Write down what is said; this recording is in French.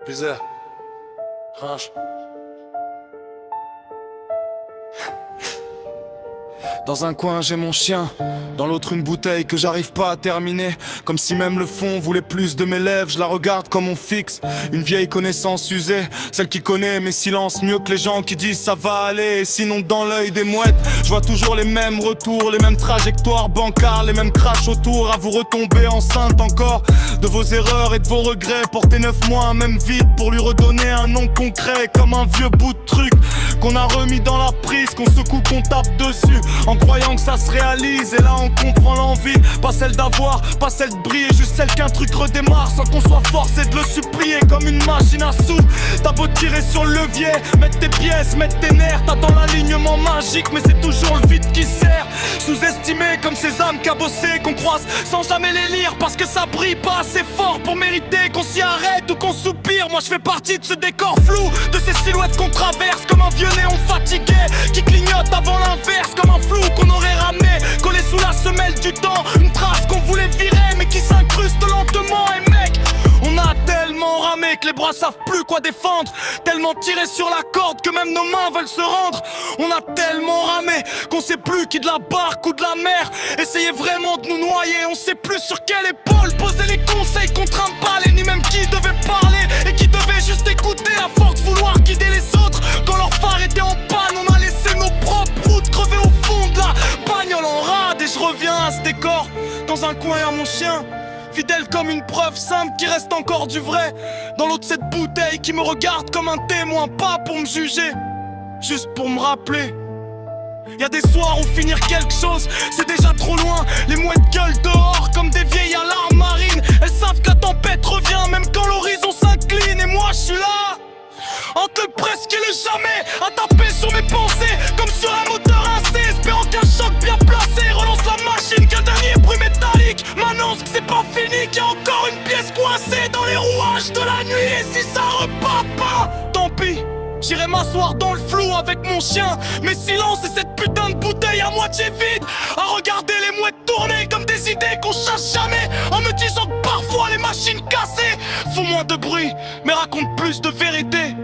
Bizarre. Range. Dans un coin j'ai mon chien, dans l'autre une bouteille que j'arrive pas à terminer. Comme si même le fond voulait plus de mes lèvres. Je la regarde comme on fixe une vieille connaissance usée, celle qui connaît mes silences mieux que les gens qui disent ça va aller. Et sinon dans l'œil des mouettes, je vois toujours les mêmes retours, les mêmes trajectoires bancares, les mêmes crashs autour. À vous retomber enceinte encore de vos erreurs et de vos regrets. Porter 9 mois un même vide pour lui redonner un nom concret. Comme un vieux bout de truc qu'on a remis dans la prise, qu'on secoue, qu'on tape dessus en croyant que ça se réalise. Et là on comprend l'envie, pas celle d'avoir, pas celle de briller, juste celle qu'un truc redémarre sans qu'on soit forcé de le supplier. Comme une machine à sous, t'as beau tirer sur le levier, mettre tes pièces, mettre tes nerfs, t'attends l'alignement magique mais c'est toujours le vide qui sert. Sous-estimé comme ces âmes cabossées qu'on croise sans jamais les lire, parce que ça brille pas assez fort pour mériter qu'on s'y arrête ou qu'on soupire. Moi je fais partie de ce décor flou, de ces silhouettes qu'on traverse comme un vieux néon fatigué qui clignote avant l'inverse, comme un flou qu'on aurait ramené, collé sous la semelle du temps. Une trace qu'on voulait virer mais qui s'incruste lentement. Et mec, on a tellement ramé que les bras savent plus quoi défendre, tellement tiré sur la corde que même nos mains veulent se rendre. On a tellement ramé qu'on sait plus qui de la barque ou de la mer essayait vraiment de nous noyer. On sait plus sur quelle épaule poser les conseils qu'on trimballe, ni même qui devait parler et qui devait juste écouter. À force de vouloir guider les autres quand leur phare était en panne, on a laissé nos propres routes crever au fond de la bagnole en rade. Et je reviens à ce décor, dans un coin à mon chien, fidèle comme une preuve simple qui reste encore du vrai. Dans l'eau de cette bouteille qui me regarde comme un témoin, pas pour me juger, juste pour me rappeler. Y'a des soirs où finir quelque chose c'est déjà trop loin. Les mouettes gueulent dehors comme des vieilles alarmes marines. Elles savent que la tempête revient même quand l'horizon s'incline. Et moi je suis là, entre le presque et le jamais, à taper sur mes pensées comme sur un moteur rincé, espérant qu'un choc bien placé relance la machine, qu'un dernier bruit métallique m'annonce que c'est pas fini, qu'il y a encore une pièce coincée dans les rouages de la nuit. Et si ça repart pas, tant pis, j'irai m'asseoir dans le flou avec mon chien, mes silences et cette putain de bouteille à moitié vide, à regarder les mouettes tourner comme des idées qu'on chasse jamais, en me disant que parfois les machines cassées font moins de bruit mais racontent plus de vérité.